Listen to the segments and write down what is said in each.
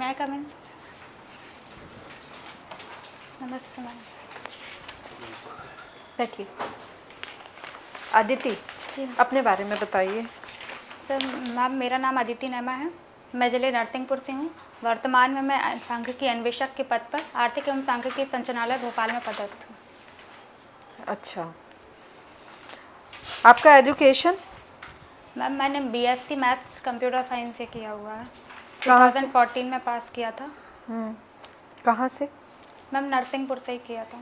मैं कम इन। नमस्ते मैम। बैठिए। अदिति, जी अपने बारे में बताइए। सर, मैम मेरा नाम अदिति नैमा है। मैं जिले नरसिंहपुर से हूँ। वर्तमान में मैं सांख्यिकी अन्वेषक के पद पर आर्थिक एवं सांख्यिकी संचालनालय भोपाल में पदस्थ हूँ। अच्छा, आपका एजुकेशन? मैम मैंने बीएससी मैथ्स कंप्यूटर साइंस से किया हुआ है। कहाँ से? 2014 में पास किया था। कहाँ से? मैम नरसिंहपुर से ही किया था।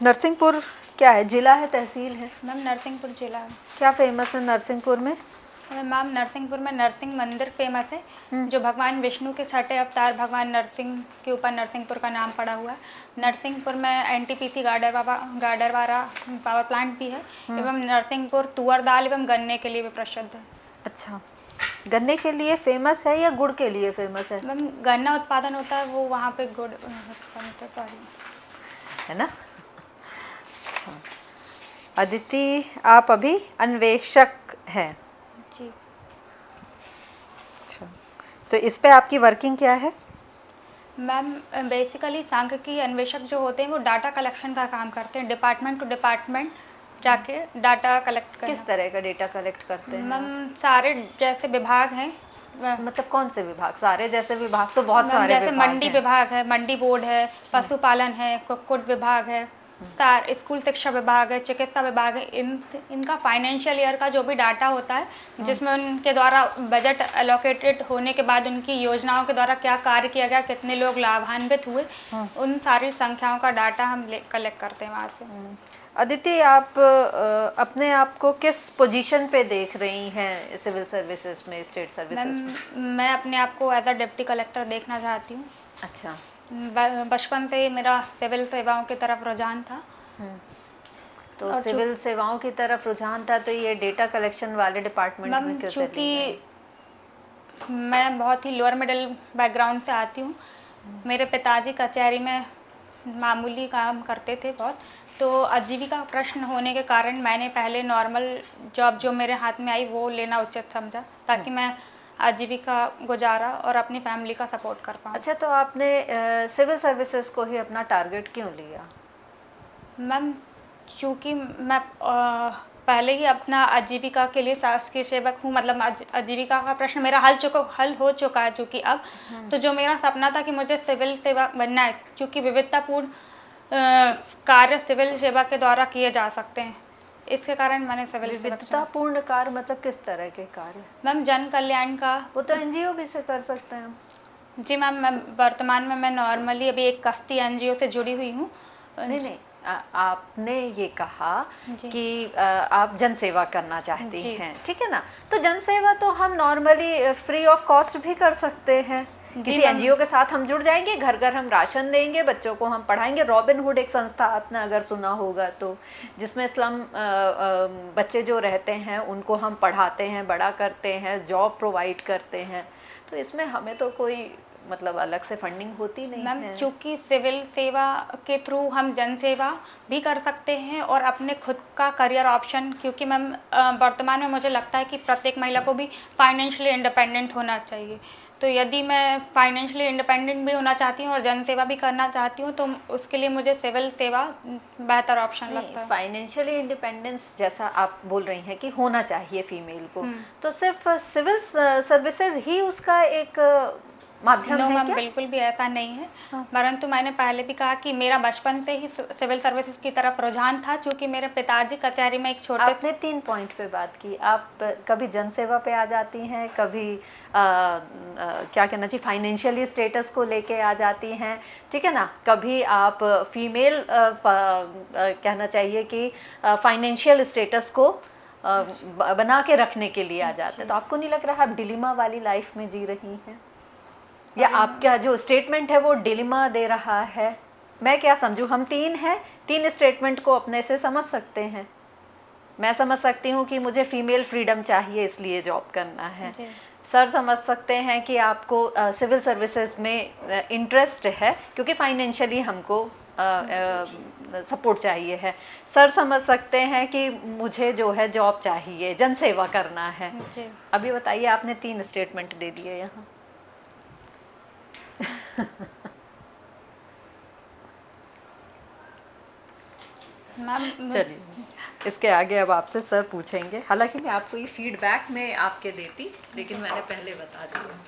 नरसिंहपुर क्या है, जिला है, तहसील है? मैम नरसिंहपुर जिला है। क्या फेमस है नरसिंहपुर में? मैम नरसिंहपुर में नरसिंह मंदिर फेमस है, जो भगवान विष्णु के छठे अवतार भगवान नरसिंह के ऊपर नरसिंहपुर का नाम पड़ा हुआ है। नरसिंहपुर में एनटीपीसी गाडरवारा पावर प्लांट भी है, एवं नरसिंहपुर तुअर दाल एवं गन्ने के लिए भी प्रसिद्ध है। अच्छा, गन्ने के लिए फेमस है या गुड़ के लिए फेमस है? मैम गन्ना उत्पादन होता है, वो वहाँ पे गुड़ बनता है, सॉरी, है ना। अच्छा, अदिति आप अभी अन्वेषक हैं। जी अच्छा, तो इस पे आपकी वर्किंग क्या है? मैम बेसिकली सांख्यिकी अन्वेषक जो होते हैं वो डाटा कलेक्शन का काम करते हैं, डिपार्टमेंट टू डिपार्टमेंट जाके डाटा कलेक्ट करना। किस तरह का डेटा कलेक्ट करते हैं? मैम सारे जैसे विभाग हैं, मतलब कौन से विभाग? सारे जैसे विभाग तो बहुत मैम सारे जैसे विभाग मंडी हैं। विभाग है, मंडी बोर्ड है, पशुपालन है, कुक्कुट विभाग है, स्कूल शिक्षा विभाग है, चिकित्सा विभाग है। इनका फाइनेंशियल ईयर का जो भी डाटा होता है, जिसमें उनके द्वारा बजट एलोकेटेड होने के बाद उनकी योजनाओं के द्वारा क्या कार्य किया गया, कितने लोग लाभान्वित हुए, उन सारी संख्याओं का डाटा हम कलेक्ट करते हैं वहाँ से। अदिति, आप अपने आप को किस पोजीशन पे देख रही हैं सिविल सर्विसेज में, स्टेट सर्विसेज में? मैम मैं अपने आप को एज अ डिप्टी कलेक्टर देखना चाहती हूँ। अच्छा, बचपन से ही मेरा सिविल सेवाओं की तरफ रुझान था। तो और सिविल सेवाओं की तरफ रुझान था, तो ये डेटा कलेक्शन वाले डिपार्टमेंट में क्यों चली गई? चूँकि मैं बहुत ही लोअर मिडिल बैकग्राउंड से आती हूँ। मेरे पिताजी कचहरी में मामूली काम करते थे बहुत, तो आजीविका प्रश्न होने के कारण मैंने पहले नॉर्मल जॉब जो मेरे हाथ में आई वो लेना उचित समझा, ताकि मैं आजीविका गुजारा और अपनी फैमिली का सपोर्ट कर पाऊँ। अच्छा, तो आपने सिविल सर्विसेज को ही अपना टारगेट क्यों लिया? मैम चूँकि मैं पहले ही अपना आजीविका के लिए शासकीय सेवक हूँ, मतलब आजीविका का प्रश्न मेरा हल हो चुका है चूँकि अब, तो जो मेरा सपना था कि मुझे सिविल सेवा बनना है, क्योंकि विविधतापूर्ण कार्य सिविल सेवा के द्वारा किए जा सकते हैं, इसके कारण मैंने सिविल सेवा चुना। विविधतापूर्ण कार्य मतलब किस तरह के कार्य? मैम जन कल्याण का। वो तो एनजीओ भी से कर सकते हैं। जी मैम, मैं वर्तमान में मैं नॉर्मली अभी एक कश्ती एनजीओ से जुड़ी हुई हूँ। नहीं, आपने ये कहा जी। कि आप जन सेवा करना चाहती जी। हैं, ठीक है ना। तो जन सेवा तो हम नॉर्मली फ्री ऑफ कॉस्ट भी कर सकते हैं। किसी मैम। एनजीओ के साथ हम जुड़ जाएंगे, घर घर हम राशन देंगे, बच्चों को हम पढ़ाएंगे। रॉबिन हुड एक संस्था आपने अगर सुना होगा तो, जिसमें स्लम बच्चे जो रहते हैं उनको हम पढ़ाते हैं, बड़ा करते हैं, जॉब प्रोवाइड करते हैं। तो इसमें हमें तो कोई मतलब अलग से फंडिंग होती नहीं मैम है। चूँकि सिविल सेवा के थ्रू हम जन सेवा भी कर सकते हैं और अपने खुद का करियर ऑप्शन, क्योंकि मैम वर्तमान में मुझे लगता है कि प्रत्येक महिला को भी फाइनेंशियली इंडिपेंडेंट होना चाहिए। तो यदि मैं फाइनेंशियली इंडिपेंडेंट भी होना चाहती हूँ और जन सेवा भी करना चाहती हूँ, तो उसके लिए मुझे सिविल सेवा बेहतर ऑप्शन लगता है। फाइनेंशियली इंडिपेंडेंस जैसा आप बोल रही हैं कि होना चाहिए फीमेल को, तो सिर्फ सिविल सर्विसेज ही उसका एक माध्यम नो है मैम, क्या? बिल्कुल भी ऐसा नहीं है। परंतु मैंने पहले भी कहा कि मेरा बचपन से ही सिविल सर्विसेज की तरफ रुझान था, क्योंकि मेरे पिताजी कचहरी में एक छोटे। आपने 3 पॉइंट पे बात की। आप कभी जन सेवा पे आ जाती हैं, कभी क्या कहना चाहिए, फाइनेंशियली स्टेटस को लेके आ जाती हैं, ठीक है ना। कभी आप फीमेल कहना चाहिए कि फाइनेंशियल स्टेटस को बना के रखने के लिए आ जाते हैं। तो आपको नहीं लग रहा आप डिलीमा वाली लाइफ में जी रही हैं, या आपका जो स्टेटमेंट है वो डिलीमा दे रहा है? मैं क्या समझूं, हम 3 हैं, 3 स्टेटमेंट को अपने से समझ सकते हैं। मैं समझ सकती हूँ कि मुझे फीमेल फ्रीडम चाहिए इसलिए जॉब करना है। सर समझ सकते हैं कि आपको सिविल सर्विसेज में इंटरेस्ट है क्योंकि फाइनेंशियली हमको सपोर्ट चाहिए है। सर समझ सकते हैं कि मुझे जो है जॉब चाहिए, जन सेवा करना है। जी। अभी बताइए, आपने 3 स्टेटमेंट दे दिए यहाँ। मैम चलिए, इसके आगे अब आपसे सर पूछेंगे। हालांकि मैं आपको ये फीडबैक में आपके देती, लेकिन मैंने पहले बता दिया।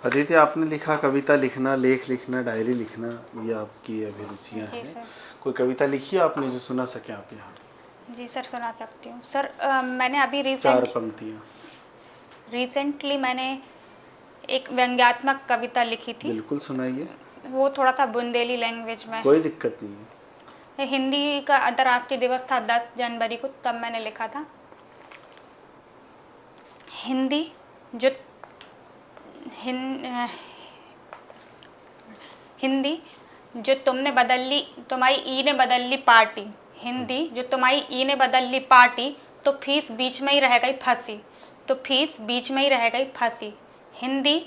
अदिति, आपने लिखा कविता लिखना, लेख लिखना, डायरी लिखना, ये आपकी अभिरुचियाँ जी हैं। सर। कोई कविता लिखी है आपने जो सुना सके आप यहाँ? जी सर, सुना सकती हूँ सर। मैंने अभी 4 पंक्तियाँ। रिसेंटली मैंने एक व्यंग्यात्मक कविता लिखी थी। बिल्कुल सुनाइए। वो थोड़ा सा बुंदेली लैंग्वेज में। कोई दिक्कत नहीं है। हिंदी का अंतर्राष्ट्रीय दिवस था 10 जनवरी को, तब मैंने लिखा था। हिंदी जो हिंदी जो तुमने बदल ली, तुम्हारी ई ने बदल ली पार्टी। हिंदी जो तुम्हारी ई ने बदल ली पार्टी, तो फीस बीच में ही रह गई फंसी, तो फीस बीच में ही रह गई फंसी। हिंदी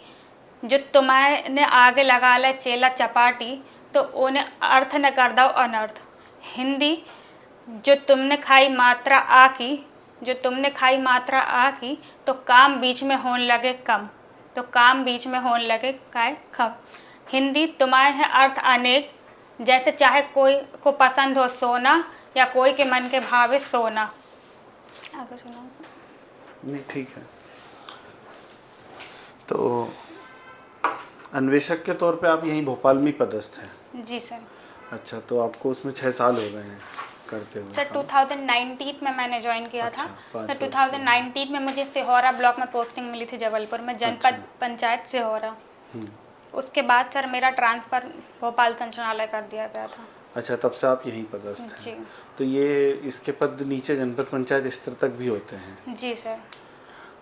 जो तुम्हें आगे लगा ले चेला चपाटी, तो उन्हें अर्थ न कर दो अनर्थ। हिंदी जो तुमने खाई मात्रा आ की, जो तुमने खाई मात्रा आ की, तो काम बीच में होने लगे कम, तो काम बीच में होने लगे काय कम। हिंदी तुम्हारे हैं अर्थ अनेक, जैसे चाहे कोई को पसंद हो सोना, या कोई के मन के भावे सोना। आगे सुनाओ। नहीं, ठीक है। तो अन्वेषक के तौर पे आप यहीं भोपाल में ही पदस्थ हैं? जी सर। अच्छा, तो आपको उसमें 6 साल हो गए हैं करते हुए? सर 2019 में मैंने ज्वाइन किया अच्छा, था। 5 सर वर्ष 2019 में मुझे सिहोरा ब्लॉक में पोस्टिंग मिली थी, जबलपुर में, जनपद अच्छा। पंचायत सिहोरा। हम्म। उसके बाद सर मेरा ट्रांसफ़र भोपाल संचालय कर दिया गया था। अच्छा, तब से आप यहीं पदस्थ जी। हैं। तो ये इसके पद नीचे जनपद पंचायत स्तर तक भी होते हैं? जी सर।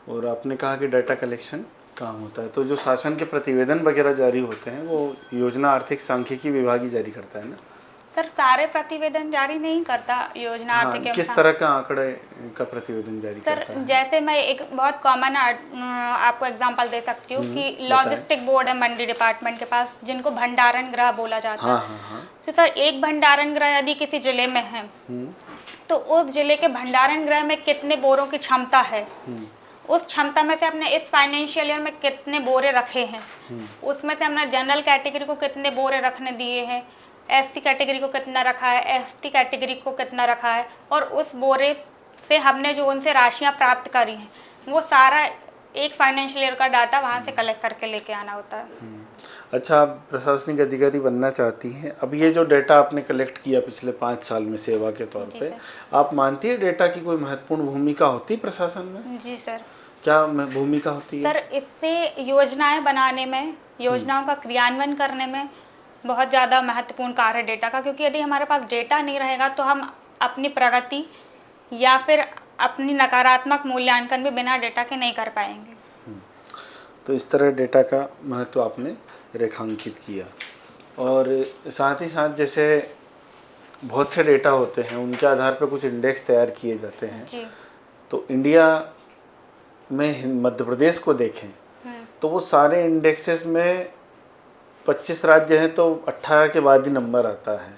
और आपने कहा कि डाटा कलेक्शन काम होता है, तो जो शासन के प्रतिवेदन वगैरह जारी होते हैं वो योजना आर्थिक सांख्यिकी विभाग ही जारी करता है ना? सर सारे प्रतिवेदन जारी नहीं करता योजना हाँ, आर्थिक किस एवं तरह का आंकड़े का प्रतिवेदन जारी सर करता है? जैसे मैं एक बहुत कॉमन आपको एग्जांपल दे सकती हूँ कि बताएं। लॉजिस्टिक बोर्ड है मंडी डिपार्टमेंट के पास, जिनको भंडारण गृह बोला जाता हाँ है। हाँ हाँ। तो सर एक भंडारण गृह यदि किसी जिले में है, तो उस जिले के भंडारण गृह में कितने बोरों की क्षमता है, उस क्षमता में से हमने इस फाइनेंशियल ईयर में कितने बोरे रखे हैं, उसमें से हमने जनरल कैटेगरी को कितने बोरे रखने दिए हैं, एससी कैटेगरी को कितना रखा है, एसटी कैटेगरी को कितना रखा है, और उस बोरे से हमने जो उनसे राशियां प्राप्त करी हैं, वो सारा एक फाइनेंशियल ईयर का डाटा वहाँ से कलेक्ट करके लेके आना होता है। अच्छा, आप प्रशासनिक अधिकारी बनना चाहती हैं। अब ये जो डेटा आपने कलेक्ट किया पिछले 5 साल में सेवा के तौर जी पे, सर। आप मानती है डेटा की कोई महत्वपूर्ण भूमिका होती है प्रशासन में? जी सर। क्या भूमिका होती है? सर इससे योजनाएं बनाने में, योजनाओं का क्रियान्वयन करने में बहुत ज़्यादा महत्वपूर्ण कार्य है डेटा का, क्योंकि यदि हमारे पास डेटा नहीं रहेगा तो हम अपनी प्रगति या फिर अपनी नकारात्मक मूल्यांकन भी बिना डेटा के नहीं कर पाएंगे। तो इस तरह डेटा का महत्व आपने रेखांकित किया। और साथ ही साथ जैसे बहुत से डेटा होते हैं, उनके आधार पर कुछ इंडेक्स तैयार किए जाते हैं। जी। तो इंडिया में मध्य प्रदेश को देखें तो वो सारे इंडेक्सेस में 25 राज्य हैं, तो 18 के बाद ही नंबर आता है।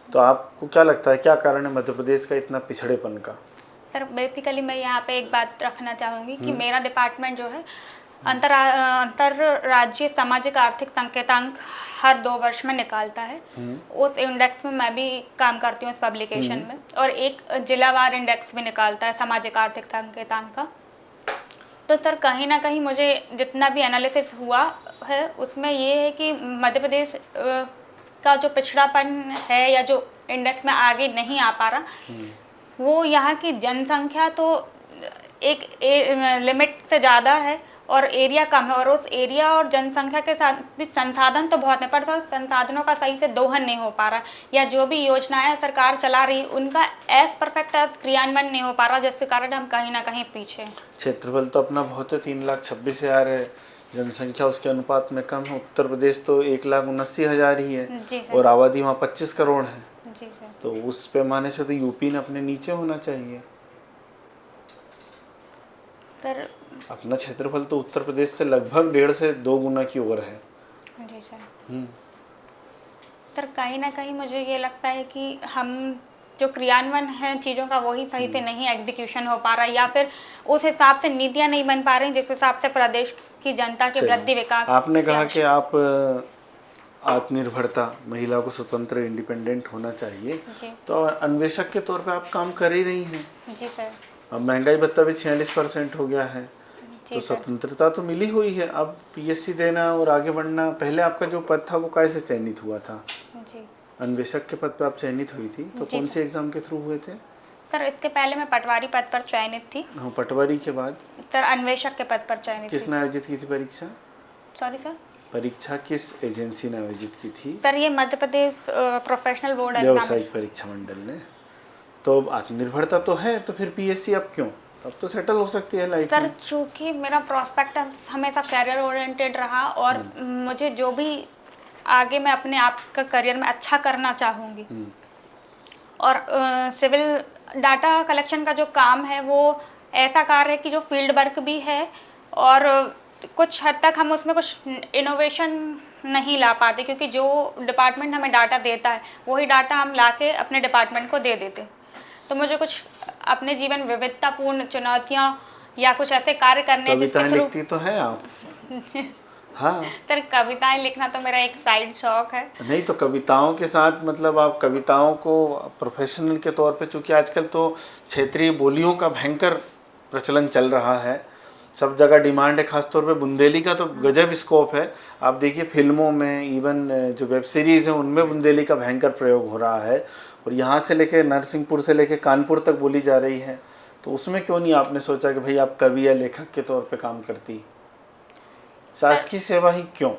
तो आपको क्या लगता है, क्या कारण है मध्य प्रदेश का इतना पिछड़ेपन का? सर बेसिकली मैं यहाँ पे एक बात रखना चाहूँगी कि मेरा डिपार्टमेंट जो है अंतर्राज्यीय सामाजिक आर्थिक संकेतांक हर 2 वर्ष में निकालता है। उस इंडेक्स में मैं भी काम करती हूँ, उस पब्लिकेशन में, और एक जिलावार इंडेक्स भी निकालता है सामाजिक आर्थिक संकेतांक का। तो सर कहीं ना कहीं मुझे जितना भी एनालिसिस हुआ है उसमें ये है कि मध्य प्रदेश का जो पिछड़ापन है या जो इंडेक्स में आगे नहीं आ पा रहा, वो यहाँ की जनसंख्या तो एक लिमिट से ज़्यादा है और एरिया कम है, और उस एरिया और जनसंख्या के साथ भी संसाधन तो बहुत है, पर तो संसाधनों का सही से दोहन नहीं हो पा रहा, या जो भी योजनाएं सरकार चला रही उनका एज परफेक्ट एज क्रियान्वयन नहीं हो पा रहा, जिसके कारण हम कहीं ना कहीं पीछे हैं। क्षेत्रफल तो अपना बहुत है, 3,26,000 है, जनसंख्या उसके अनुपात में कम है। उत्तर प्रदेश तो 1,79,000 ही है। जी सर। और आबादी वहाँ 25 करोड़ है। जी सर। तो उस पैमाने से तो यूपी ने अपने नीचे होना चाहिए। सर अपना क्षेत्रफल तो उत्तर प्रदेश से लगभग 1.5 से 2 गुना की ओर है। जी सर। सर कहीं ना कहीं मुझे ये लगता है कि हम जो क्रियान्वयन है चीज़ों का वही सही से नहीं एग्जीक्यूशन हो पा रहा, या फिर उस हिसाब से नीतियाँ नहीं बन पा रही जिस हिसाब से प्रदेश की जनता की चलिए, वृद्धि विकास। आपने कहा कि आप आत्मनिर्भरता, महिला को स्वतंत्र इंडिपेंडेंट होना चाहिए, जी तो अन्वेषक के तौर पे आप काम कर ही रही हैं। जी सर। अब महंगाई भत्ता भी 46% हो गया है, तो जी सर। स्वतंत्रता तो मिली हुई है। अब पीएससी देना और आगे बढ़ना, पहले आपका जो पद था वो कैसे चयनित हुआ था? जी अन्वेषक के पद पे आप चयनित हुई थी, तो जी कौन सर। से एग्जाम के थ्रू हुए थे? सर इसके पहले मैं पटवारी पद पर चयनित थी। हाँ, पटवारी के बाद सर अन्वेषक के पद पर चयनित थी। किसने आयोजित की थी परीक्षा? Sorry sir. परीक्षा किस एजेंसी ने आयोजित की थी? सर ये मध्य प्रदेश प्रोफेशनल बोर्ड व्यावसायिक परीक्षा मंडल ने। तो अब आत्मनिर्भरता तो है, तो फिर पीएससी अब क्यों? अब तो सेटल हो सकती है लाइफ सर में। चूँकि मेरा प्रोस्पेक्टस हमेशा कैरियर ओरिएंटेड रहा, और मुझे जो भी आगे मैं अपने आप का करियर में अच्छा करना चाहूँगी, और सिविल डाटा कलेक्शन का जो काम है वो ऐसा कार्य है कि जो फील्ड वर्क भी है, और कुछ हद तक हम उसमें कुछ इनोवेशन नहीं ला पाते, क्योंकि जो डिपार्टमेंट हमें डाटा देता है वही डाटा हम लाके अपने डिपार्टमेंट को दे देते। तो मुझे कुछ अपने जीवन विविधतापूर्ण चुनौतियाँ या कुछ ऐसे कार्य करने हैं जिसके कविताएं थ्रू। लिखती तो हैं आप? हाँ, सर कविताएं लिखना तो मेरा एक साइड शौक है। नहीं तो कविताओं के साथ मतलब आप कविताओं को प्रोफेशनल के तौर पे, चूंकि आजकल तो क्षेत्रीय बोलियों का भयंकर प्रचलन चल रहा है, सब जगह डिमांड है, खासतौर पे बुंदेली का तो गजब स्कोप है। आप देखिए फिल्मों में, इवन जो वेब सीरीज़ हैं उनमें बुंदेली का भयंकर प्रयोग हो रहा है, और यहाँ से लेके नरसिंहपुर से लेके कानपुर तक बोली जा रही है। तो उसमें क्यों नहीं आपने सोचा कि भाई आप कवि या लेखक के तौर पे काम करती? शासकीय सेवा ही क्यों?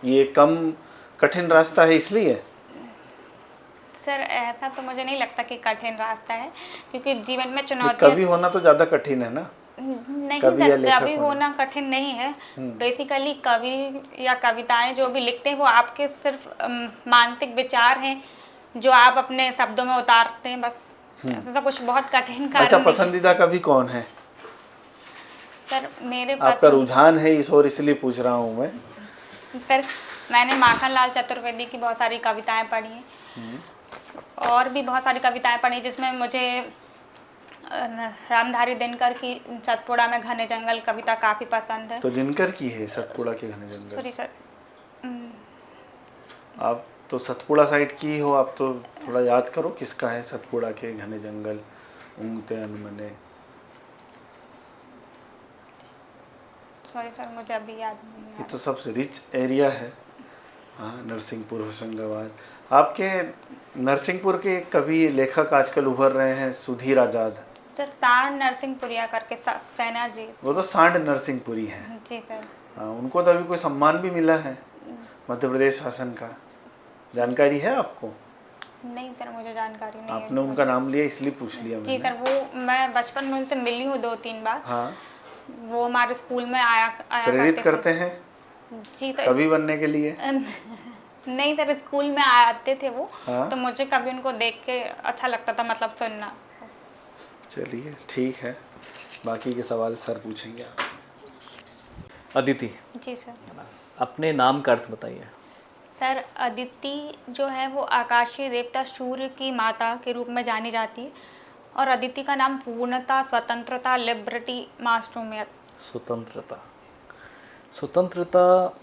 ये कम कठिन रास्ता है इसलिए? सर ऐसा तो मुझे नहीं लगता कि कठिन रास्ता है, क्योंकि जीवन में चुनौतियाँ। कवि होना तो ज़्यादा कठिन है ना? नहीं कवि या सर, लेखक कवि होना कठिन नहीं है। बेसिकली कवि या कविताएं जो भी लिखते हैं वो आपके सिर्फ मानसिक विचार हैं जो आप अपने शब्दों में उतारते हैं, बस। ऐसा कुछ बहुत कठिन कार्य अच्छा, नहीं है। पसंदीदा कवि कौन है? सर मेरे आपका रुझान है इस और इसलिए पूछ रहा हूँ मैं। सर मैंने माखनलाल चतुर्वेदी की बहुत सारी कविताएं पढ़ी हैं, और भी बहुत सारी कविताएं पढ़ी जिसमें मुझे रामधारी दिनकर की सतपुड़ा में घने जंगल कविता काफ़ी पसंद है। तो दिनकर की है सतपुड़ा के घने जंगल? Sorry sir. आप तो सतपुड़ा साइड की हो, आप तो थोड़ा याद करो किसका है सतपुड़ा के घने जंगल उमते अनमने। सॉरी सर, मुझे अभी याद नहीं ये है। तो सबसे रिच एरिया है। हाँ, नरसिंहपुर, होशंगाबाद। आपके नरसिंहपुर के कवि लेखक आजकल उभर रहे हैं, सुधीर आजाद। सर सांड नरसिंहपुरिया करके सेना जी। वो तो सांड नरसिंहपुरी हैं। जी सर। हाँ, उनको तो अभी कोई सम्मान भी मिला है मध्य प्रदेश शासन का, जानकारी है आपको? नहीं सर, मुझे जानकारी नहीं है। आपने उनका नाम लिया इसलिए पूछ लिया जी मैंने। सर, वो मैं बचपन में उनसे मिली हूँ 2-3 बार। हाँ, वो हमारे स्कूल में आया प्रेरित करते हैं जी सर। कवि बनने के लिए? नहीं सर, स्कूल में आते थे वो। हाँ। तो मुझे कभी उनको देख के अच्छा लगता था, मतलब सुनना। चलिए ठीक है, बाकी के सवाल सर पूछेंगे आपसे। अदिति, जी सर। अपने नाम का अर्थ बताइए। सर अदिति जो है वो आकाशीय देवता सूर्य की माता के रूप में जानी जाती है, और अदिति का नाम पूर्णता, स्वतंत्रता, लिबर्टी, मासूमियत। स्वतंत्रता। स्वतंत्रता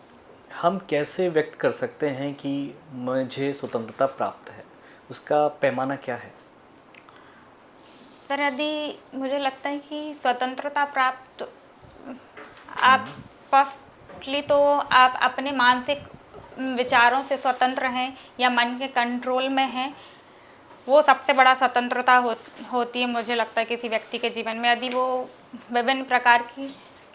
हम कैसे व्यक्त कर सकते हैं कि मुझे स्वतंत्रता प्राप्त है, उसका पैमाना क्या है? सर यदि मुझे लगता है कि स्वतंत्रता प्राप्त, आप फर्स्टली तो आप अपने मानसिक विचारों से स्वतंत्र हैं या मन के कंट्रोल में हैं, वो सबसे बड़ा स्वतंत्रता होती है मुझे लगता है किसी व्यक्ति के जीवन में। यदि वो विभिन्न प्रकार की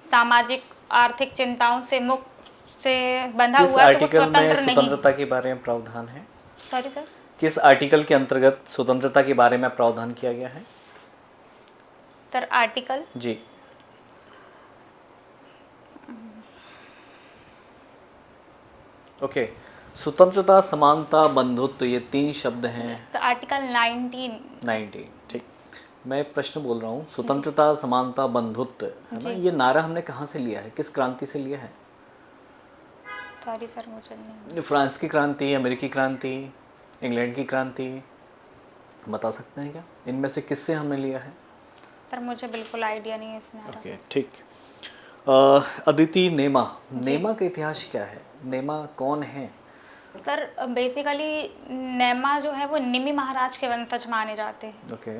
सामाजिक आर्थिक चिंताओं से मुक्त से बंधा किस हुआ है तो वो आर्टिकल में स्वतंत्र नहीं। स्वतंत्रता के बारे में प्रावधान है? Sorry sir. किस आर्टिकल के अंतर्गत स्वतंत्रता के बारे में प्रावधान किया गया है? सर आर्टिकल जी। ओके, स्वतंत्रता, समानता, बंधुत्व, ये 3 शब्द हैं। आर्टिकल 19। ठीक। मैं प्रश्न बोल रहा हूँ, स्वतंत्रता, समानता, बंधुत्व, है ना, ये नारा हमने कहाँ से लिया है, किस क्रांति से लिया है? सॉरी सर, मुझे नहीं। फ्रांस की क्रांति, अमेरिकी क्रांति, इंग्लैंड की क्रांति, बता सकते हैं क्या इनमें से किससे हमने लिया है? सर मुझे बिल्कुल आइडिया नहीं है इसमें। ओके ठीक। अदिति, नेमा, नेमा का इतिहास क्या है? नेमा कौन है? सर बेसिकली नेमा जो है वो निमि महाराज के वंशज माने जाते हैं। ओके,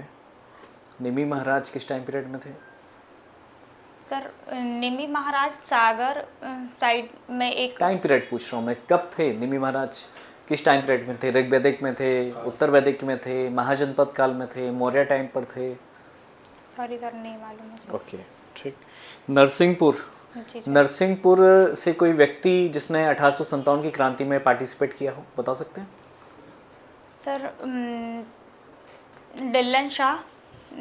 निमि महाराज किस टाइम पीरियड में थे? सर निमि महाराज सागर साइड में एक टाइम पीरियड पूछ रहा हूँ मैं, कब थे निमि महाराज? किस टाइम पीरियड में थे? ऋग्वैदिक में थे, उत्तर वैदिक में थे, महाजनपद काल में थे, मौर्य टाइम पर थे? सॉरी सर नहीं मालूम मुझे। ओके ठीक। नरसिंहपुर, जी सर। नरसिंहपुर से कोई व्यक्ति जिसने 1857 की क्रांति में पार्टिसिपेट किया हो, बता सकते हैं? Sir Dillon Shah.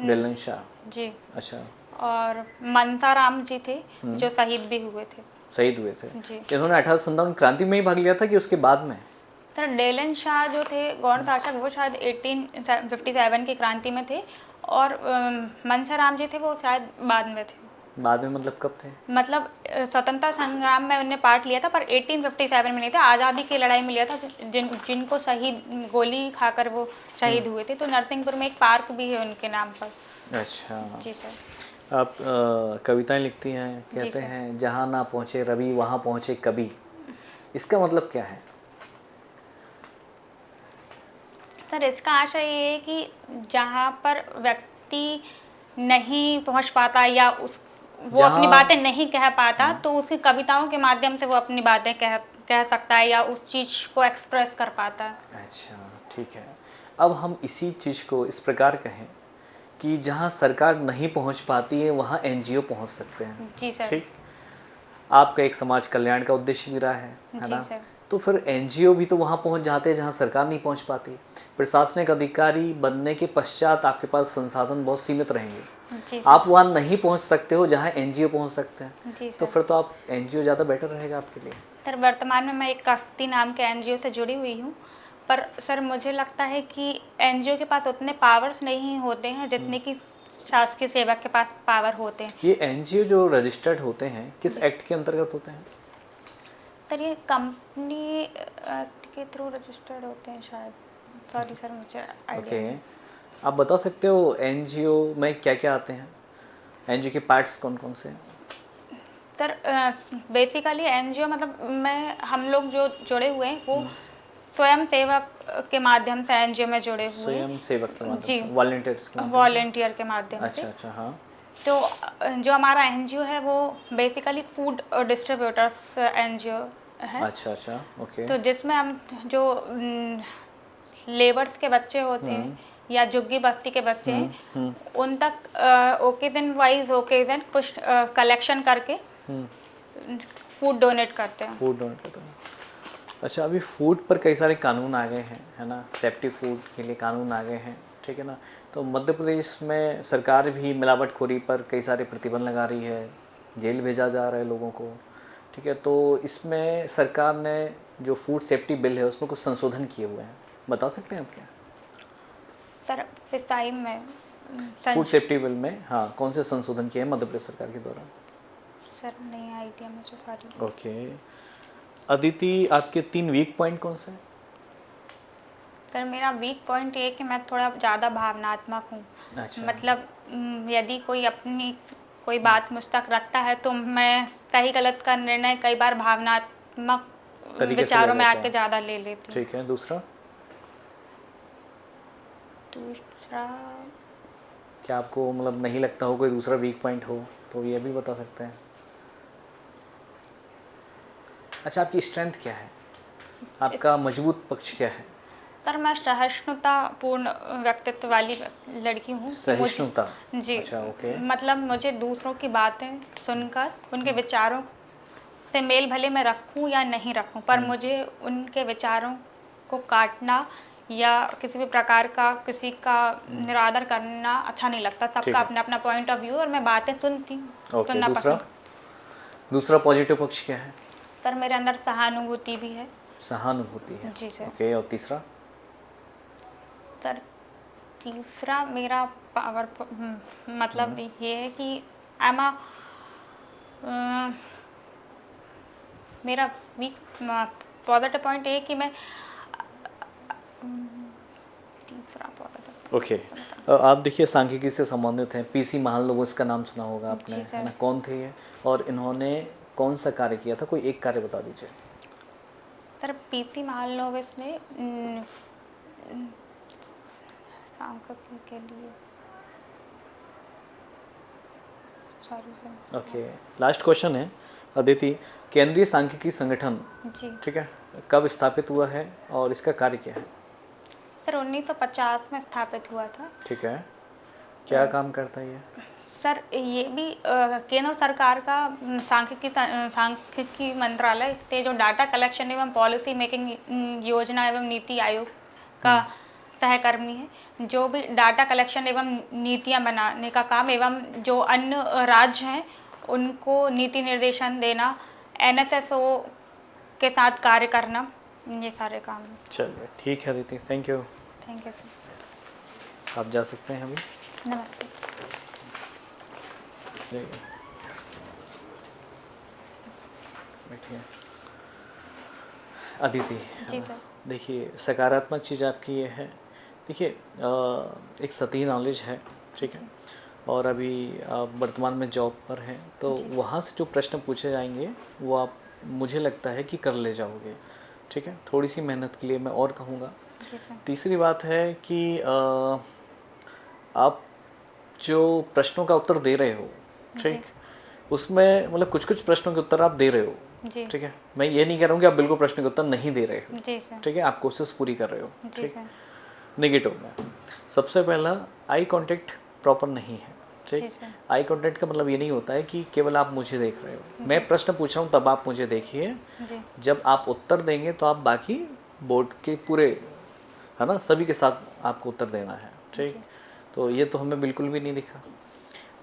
बेलन शाह। जी। अच्छा, और मंताराम जी थे जो शहीद भी हुए थे। शहीद हुए थे। जी। इन्होंने 1857 क्रांति में ही भाग लिया था कि उसके बाद में? सर डेलन शाह जो थे गौड़ शासक वो शायद 1857 की क्रांति में थे, और मनसाराम जी थे वो शायद बाद में थे। बाद में मतलब कब थे? मतलब स्वतंत्रता संग्राम में उन्हें पार्ट लिया था, पर 1857 में नहीं था, आज़ादी की लड़ाई में लिया था, जिनको शहीद गोली खाकर वो शहीद हुए थे। तो नरसिंहपुर में एक पार्क भी है उनके नाम पर। अच्छा। जी सर। आप कविताएं लिखती हैं, कहते सर। हैं जहाँ ना पहुँचे रवि वहाँ पहुँचे कवि, इसका मतलब क्या है? सर इसका आशय ये है कि जहाँ पर व्यक्ति नहीं पहुँच पाता या वो अपनी बातें नहीं कह पाता, तो उसकी कविताओं के माध्यम से वो अपनी बातें कह सकता है या उस चीज़ को एक्सप्रेस कर पाता है। अच्छा ठीक है। अब हम इसी चीज़ को इस प्रकार कहें कि जहाँ सरकार नहीं पहुँच पाती है वहाँ NGO पहुँच सकते हैं। जी सर। ठीक, आपका एक समाज कल्याण का उद्देश्य भी रहा है जी ना? सर। तो फिर NGO भी तो वहाँ पहुँच जाते हैं जहाँ सरकार नहीं पहुँच पाती। प्रशासनिक अधिकारी बनने के पश्चात आपके पास संसाधन बहुत सीमित रहेंगे, जी आप वहाँ नहीं पहुँच सकते हो जहाँ NGO पहुँच सकते हैं। जी तो सर। फिर तो आप NGO ज़्यादा बेटर रहेगा आपके लिए। सर वर्तमान में मैं एक कश्ती नाम के NGO से जुड़ी हुई हूँ, पर सर मुझे लगता है कि NGO के पास उतने पावर्स नहीं होते हैं जितने कि शासकीय सेवक के पास पावर होते हैं। ये NGO जो रजिस्टर्ड होते हैं किस एक्ट के अंतर्गत होते हैं? सर ये कंपनी एक्ट के थ्रू रजिस्टर्ड होते हैं शायद। सॉरी सर मुझे आइडिया ओके, नहीं। आप बता सकते हो NGO में क्या क्या आते हैं? NGO के पार्ट्स कौन कौन से हैं? सर बेसिकली NGO मतलब हम लोग जो जुड़े हुए हैं वो स्वयं सेवक के माध्यम से NGO में जुड़े हुए हैं। स्वयं सेवक के माध्यम जी। से, वॉलंटियर्स के माध्यम से? वॉलेंटियर के माध्यम से। अच्छा अच्छा, हाँ। तो जो हमारा NGO है वो बेसिकली फूड डिस्ट्रीब्यूटर्स NGO है। अच्छा अच्छा, ओके। तो जिसमें हम जो लेबर्स के बच्चे होते हैं या झुग्गी बस्ती के बच्चे हैं, उन तक ओकेजन वाइज ओकेजन कुछ कलेक्शन करके फूड डोनेट करते हैं। फूड डोनेट करते हैं। अच्छा, अभी फूड पर कई सारे कानून आ गए हैं, है ना? सेफ्टी फूड के लिए कानून आ गए हैं, ठीक है ना? तो मध्य प्रदेश में सरकार भी मिलावटखोरी पर कई सारे प्रतिबंध लगा रही है, जेल भेजा जा रहा है लोगों को, ठीक है? तो इसमें सरकार ने जो फूड सेफ्टी बिल है उसमें कुछ संशोधन किए हुए हैं, बता सकते हैं आप क्या? सर फिसाई में फूड सेफ्टी बिल में हाँ कौन से संशोधन किए हैं मध्य प्रदेश सरकार के द्वारा? सर नहीं आइडिया मुझे सारी। ओके, अदिति आपके 3 वीक पॉइंट कौन से हैं? सर मेरा वीक पॉइंट ये है कि मैं थोड़ा ज़्यादा भावनात्मक हूँ। अच्छा। मतलब यदि कोई बात मुझ तक रखता है तो मैं सही गलत का निर्णय कई बार भावनात्मक तरीके से विचारों ले में लेते आके हैं। ज़्यादा ले लेती हूँ। ठीक है, दूसरा क्या आपको मतलब नहीं लगता हो कोई दूसरा वीक पॉइंट हो तो ये भी बता सकते हैं। अच्छा, आपकी स्ट्रेंथ क्या है, आपका मजबूत पक्ष क्या है? सर मैं सहिष्णुतापूर्ण व्यक्तित्व वाली लड़की हूँ। सहिष्णुता? जी। अच्छा, ओके। मतलब मुझे दूसरों की बातें सुनकर उनके विचारों से मेल भले मैं रखूँ या नहीं रखूँ, पर मुझे उनके विचारों को काटना या किसी भी प्रकार का किसी का निरादर करना अच्छा नहीं लगता। ठीक सबका है। अपना अपना पॉइंट ऑफ व्यू और मैं बातें सुनती हूँ, ओके, सुनना पसंद। दूसरा पॉजिटिव पक्ष क्या है? सर मेरे अंदर सहानुभूति भी है। सहानुभूति है। जी सर। ओके, और तीसरा? सर तीसरा मेरा पावर मतलब ये है कि मेरा वीक पॉजिटिव पॉइंट ये है कि मैं तीसरा पॉलिटिक्स। ओके, आप देखिए सांख्यिकी से संबंधित हैं, पीसी महालनोबिस इसका नाम सुना होगा आपने, जी सर। है ना? कौन थे ये और इन्होंने कौन सा कार्य किया था? कोई एक कार्य बता दीजिए। सर पीसी महालनोबिस ने सांख्यिकी के लिए, sorry sir. Okay, last question है अदिति, केंद्रीय सांख्यिकी संगठन, जी ठीक है, कब स्थापित हुआ है और इसका कार्य क्या है? सर 1950 में स्थापित हुआ था। ठीक है, क्या काम करता है ये? सर ये भी केंद्र सरकार का सांख्यिकी मंत्रालय थे जो डाटा कलेक्शन एवं पॉलिसी मेकिंग योजना एवं नीति आयोग का सहकर्मी है, जो भी डाटा कलेक्शन एवं नीतियां बनाने का काम एवं जो अन्य राज्य हैं उनको नीति निर्देशन देना, एनएसएसओ के साथ कार्य करना, ये सारे काम हैं। चलिए ठीक है Aditi, thank you. Thank you sir. आप जा सकते हैं अभी। नमस्ते। जाइए, बैठिए। अदिति, जी सर। देखिए सकारात्मक चीज़ आपकी ये है, देखिए एक सतही नॉलेज है, ठीक है, और अभी आप वर्तमान में जॉब पर हैं, तो वहाँ से जो प्रश्न पूछे जाएंगे वो आप, मुझे लगता है कि कर ले जाओगे, ठीक है। थोड़ी सी मेहनत के लिए मैं और कहूँगा। जी सर। तीसरी बात है कि आप जो प्रश्नों का उत्तर दे रहे हो, ठीक, उसमें मतलब कुछ कुछ प्रश्नों के उत्तर आप दे रहे हो, जी ठीक है। मैं ये नहीं कह रहा हूँ कि आप बिल्कुल प्रश्न के उत्तर नहीं दे रहे हो, जी सर। ठीक है, आप कोशिश पूरी कर रहे हो, जी ठीक। सर। नेगेटिव में सबसे पहला आई कांटेक्ट प्रॉपर नहीं है, जी ठीक। सर। आई कांटेक्ट का मतलब ये नहीं होता है कि केवल आप मुझे देख रहे हो, मैं प्रश्न पूछ रहा हूँ तब आप मुझे देखिए, जी जब आप उत्तर देंगे तो आप बाकी बोर्ड के पूरे, है ना, सभी के साथ आपको उत्तर देना है, ठीक। तो ये तो हमें बिल्कुल भी नहीं दिखा।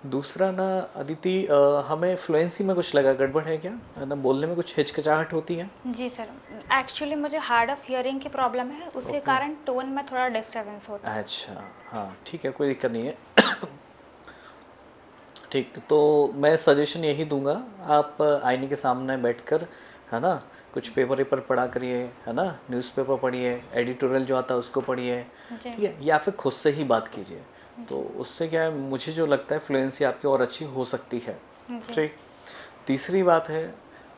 दूसरा ना अदिति, हमें फ्लुएंसी में कुछ लगा गड़बड़ है क्या, है ना, बोलने में कुछ हिचकिचाहट होती है? जी सर, एक्चुअली मुझे हार्ड ऑफ हियरिंग की प्रॉब्लम है, उसके कारण टोन में थोड़ा डिस्टर्बेंस होता है। अच्छा, हाँ ठीक है, कोई दिक्कत नहीं है। ठीक, तो मैं सजेशन यही दूंगा, आप आईने के सामने बैठकर, है ना, कुछ पेपर वेपर पढ़ा करिए, है ना, न्यूज़पेपर पढ़िए, एडिटोरियल जो आता है उसको पढ़िए, ठीक है, या फिर खुद से ही बात कीजिए, तो उससे क्या है, मुझे जो लगता है फ्लुएंसी आपकी और अच्छी हो सकती है, ठीक। तीसरी बात है,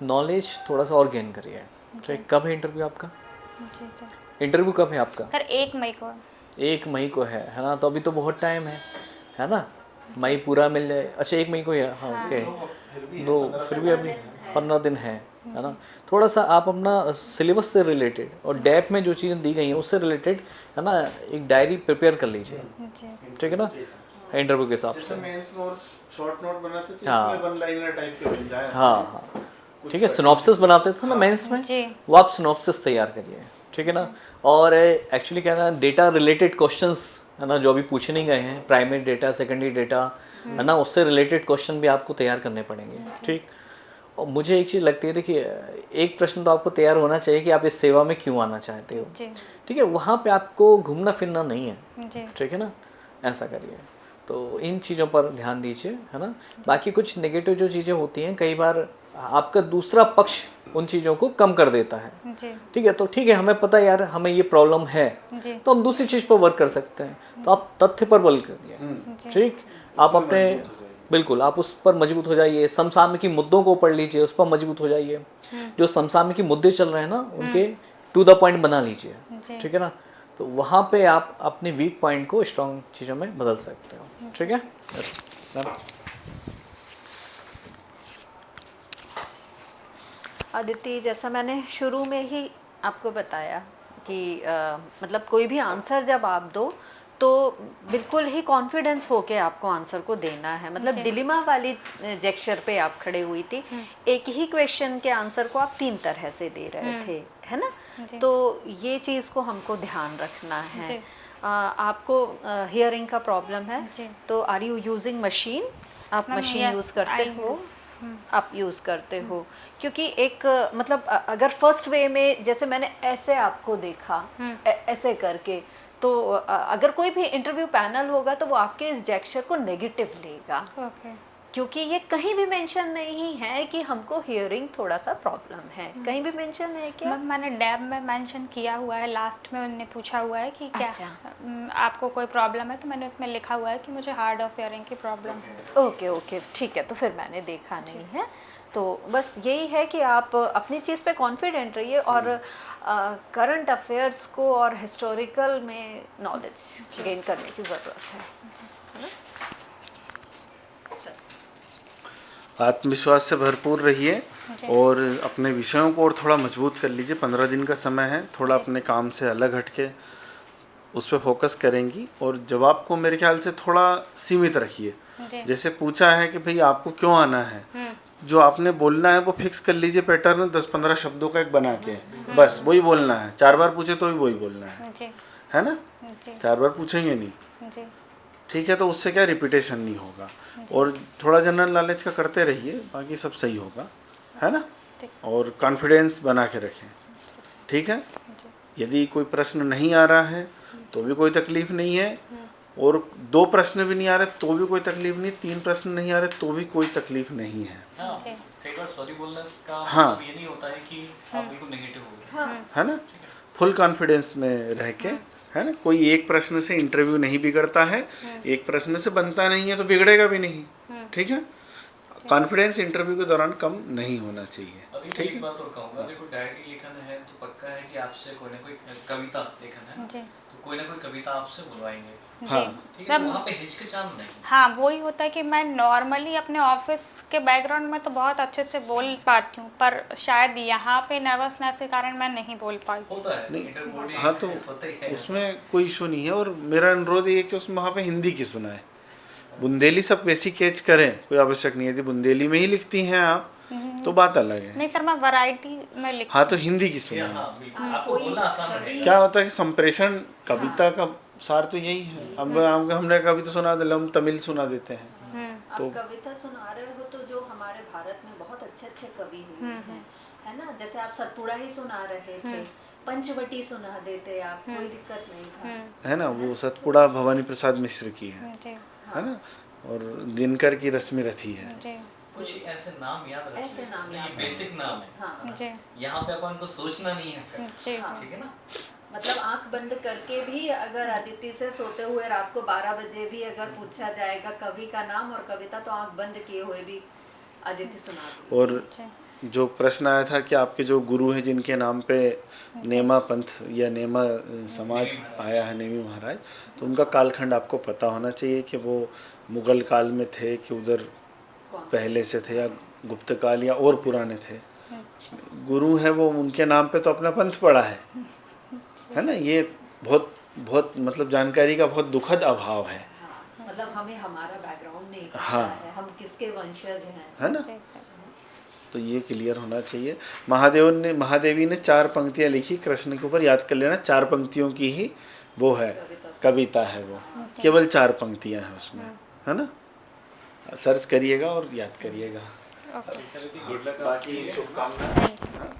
नॉलेज थोड़ा सा और गेन करिए, ठीक। कब है इंटरव्यू आपका? जी सर। इंटरव्यू कब है आपका? सर 1 मई को। 1 मई को है ना, तो अभी तो बहुत टाइम है ना, मई पूरा मिल जाए। अच्छा 1 मई को है, हाँ ओके, दो फिर भी अभी 15 दिन है ना। थोड़ा सा आप अपना सिलेबस से रिलेटेड और डैप में जो चीज़ें दी गई हैं उससे रिलेटेड, है ना, एक डायरी प्रिपेयर कर लीजिए, ठीक है ना, इंटरव्यू के हिसाब से। मेंस में और शॉर्ट नोट बनाते थे, हाँ। इसमें वन लाइनर टाइप के बन जाए। हाँ हाँ, ठीक है, सिनॉप्सिस बनाते थे ना मेंस में, जी। वो आप सिनॉप्सिस तैयार करिए, ठीक है ना। और एक्चुअली क्या है ना, डेटा रिलेटेड क्वेश्चंस, है ना, जो अभी पूछे नहीं गए हैं, प्राइमरी डेटा, सेकेंडरी डेटा, है ना, उससे रिलेटेड क्वेश्चन भी आपको तैयार करने पड़ेंगे, ठीक। और मुझे एक चीज़ लगती है, देखिए एक प्रश्न तो आपको तैयार होना चाहिए कि आप इस सेवा में क्यों आना चाहते हो, जी। ठीक है, वहाँ पे आपको घूमना फिरना नहीं है, जी। ठीक है ना, ऐसा करिए। तो इन चीज़ों पर ध्यान दीजिए, है ना। बाकी कुछ नेगेटिव जो चीज़ें होती हैं, कई बार आपका दूसरा पक्ष उन चीज़ों को कम कर देता है, जी। ठीक है, तो ठीक है, हमें पता है यार हमें ये प्रॉब्लम है, जी। तो हम दूसरी चीज़ पर वर्क कर सकते हैं, तो आप तथ्य पर बल करिए, ठीक। आप अपने, बिल्कुल आप उस पर मजबूत हो जाइए, समसामयिकी मुद्दों को पढ़ लीजिए, उस पर मजबूत हो जाइए, जो समसामयिकी मुद्दे चल रहे हैं ना उनके टू द पॉइंट बना लीजिए, ठीक है ना, तो वहाँ पे आप अपने वीक पॉइंट को स्ट्रॉन्ग चीज़ों में बदल सकते हो, ठीक है। अदिति, जैसा मैंने शुरू में ही आपको बताया कि मतलब कोई भी आंसर जब आप दो तो बिल्कुल ही कॉन्फिडेंस होके आपको आंसर को देना है, मतलब डिलेमा वाली जेक्चर पे आप खड़े हुई थी, एक ही क्वेश्चन के आंसर को आप 3 तरह से दे रहे थे, है ना, तो ये चीज़ को हमको ध्यान रखना है। आपको हियरिंग का प्रॉब्लम है, तो आर यू यूजिंग मशीन? आप मशीन यूज़ करते हो? आप यूज़ करते हो, क्योंकि एक मतलब अगर फर्स्ट वे में जैसे मैंने ऐसे आपको देखा, ऐसे करके, तो अगर कोई भी इंटरव्यू पैनल होगा तो वो आपके इस जेक्चर को नेगेटिव लेगा, क्योंकि ये कहीं भी मेंशन नहीं है कि हमको हियरिंग थोड़ा सा प्रॉब्लम है, कहीं भी मेंशन है क्या? मैम मैंने डैब में मेंशन किया हुआ है, लास्ट में उन्होंने पूछा हुआ है कि क्या अच्छा। आपको कोई प्रॉब्लम है, तो मैंने उसमें लिखा हुआ है कि मुझे हार्ड ऑफ हियरिंग की प्रॉब्लम है। ओके ओके ठीक है, तो फिर मैंने देखा नहीं है। तो बस यही है कि आप अपनी चीज़ पे कॉन्फिडेंट रहिए और करंट अफेयर्स को और हिस्टोरिकल में नॉलेज गेन करने की ज़रूरत है ना? आत्मविश्वास से भरपूर रहिए और अपने विषयों को और थोड़ा मजबूत कर लीजिए। 15 दिन का समय है, थोड़ा अपने काम से अलग हटके उस पर फोकस करेंगी और जवाब को मेरे ख्याल से थोड़ा सीमित रखिए। जैसे पूछा है कि भाई आपको क्यों आना है, जो आपने बोलना है वो फिक्स कर लीजिए पैटर्न, 10-15 शब्दों का एक बना के, बस वही बोलना है। 4 बार पूछे तो भी वही बोलना है ना? 4 बार पूछेंगे नहीं, ठीक है? तो उससे क्या रिपीटेशन नहीं होगा और थोड़ा जनरल नॉलेज का करते रहिए, बाकी सब सही होगा, है ना? और कॉन्फिडेंस बना के रखें, ठीक है? यदि कोई प्रश्न नहीं आ रहा है तो भी कोई तकलीफ नहीं है, और 2 प्रश्न भी नहीं आ रहे तो भी कोई तकलीफ नहीं, 3 प्रश्न नहीं आ रहे तो भी कोई तकलीफ नहीं है। हाँ, कई बार सॉरी बोलने का हाँ। मतलब ये नहीं होता है कि आप बिल्कुल नेगेटिव हो गए, है ना? फुल कॉन्फिडेंस में रह के, है ना? कोई एक प्रश्न से इंटरव्यू नहीं बिगड़ता है, एक प्रश्न से बनता नहीं है तो बिगड़ेगा भी नहीं, ठीक है? कॉन्फिडेंस इंटरव्यू के दौरान कम नहीं होना चाहिए, अभी ठीक एक है? बात और कहूँगा, देखो डायरी लेखन है तो पक्का है कि आपसे कोई ना कोई कविता लेखन है जी तो कोई ना कोई कविता आपसे बुलवाएंगे, हाँ। ठीक है? तो वहाँ पे हिचकिचाना नहीं। हाँ, वही होता है कि मैं नॉर्मली अपने ऑफिस के बैकग्राउंड में तो बहुत अच्छे से बोल पाती हूँ, पर शायद यहाँ पे नर्वसनेस के कारण मैं नहीं बोल पाई। होता है नहीं, इंटरव्यू हाँ, तो होता ही है। उसमें कोई इशू नहीं है। और मेरा अनुरोध ये है कि उसमें वहाँ पे हिंदी की सुनाए, बुंदेली सब वैसी कैच करें, कोई आवश्यक नहीं है। यदि बुंदेली में ही लिखती हैं आप तो बात अलग है, नहीं सर, मैं वैरायटी में लिख हाँ, तो हिंदी की हाँ, सुनाए। हाँ, बिल्कुल। आपको बोलना आसान है। क्या होता है कि संप्रेषण कविता का सार तो यही है। अब हमने कविता सुना दे, हम तमिल सुना देते हैं, तो कविता सुना रहे हो तो जो हमारे भारत में बहुत अच्छे अच्छे कवि हुए हैं, है ना? जैसे आप सतपुड़ा ही सुना रहे थे, पंचवटी सुना देते आप, कोई दिक्कत नहीं था, है ना? वो सतपुड़ा भवानी प्रसाद मिश्र की है ना? और दिनकर की रश्मि रथी है। कुछ ऐसे नाम याद रखिए, ऐसे नाम ये याद बेसिक नाम है। हाँ जी यहाँ पे अपन को सोचना नहीं है फिर, जी ठीक है ना? मतलब आंख बंद करके भी अगर अदिति से सोते हुए रात को 12 बजे भी अगर पूछा जाएगा कवि का नाम और कविता, तो आंख बंद किए हुए भी अदिति सुना देगी। और जो प्रश्न आया था कि आपके जो गुरु हैं जिनके नाम पे नेमा पंथ या नेमा समाज आया है, नेमी महाराज, तो उनका कालखंड आपको पता होना चाहिए कि वो मुगल काल में थे कि उधर पहले से थे, या गुप्त काल या और पुराने थे। गुरु है वो, उनके नाम पे तो अपना पंथ पड़ा है ना? ये बहुत बहुत मतलब जानकारी का बहुत दुखद अभाव है। हाँ, मतलब हमें हमारा बैकग्राउंड नहीं पता हाँ। है, हम किसके वंशज हैं, है ना? तो ये क्लियर होना चाहिए। महादेवी ने 4 पंक्तियाँ लिखी कृष्ण के ऊपर, याद कर लेना। 4 पंक्तियों की ही वो है कविता है, वो केवल 4 पंक्तियाँ हैं उसमें, है ना? सर्च करिएगा और याद करिएगा। Good luck. बाकी शुभकामनाएं।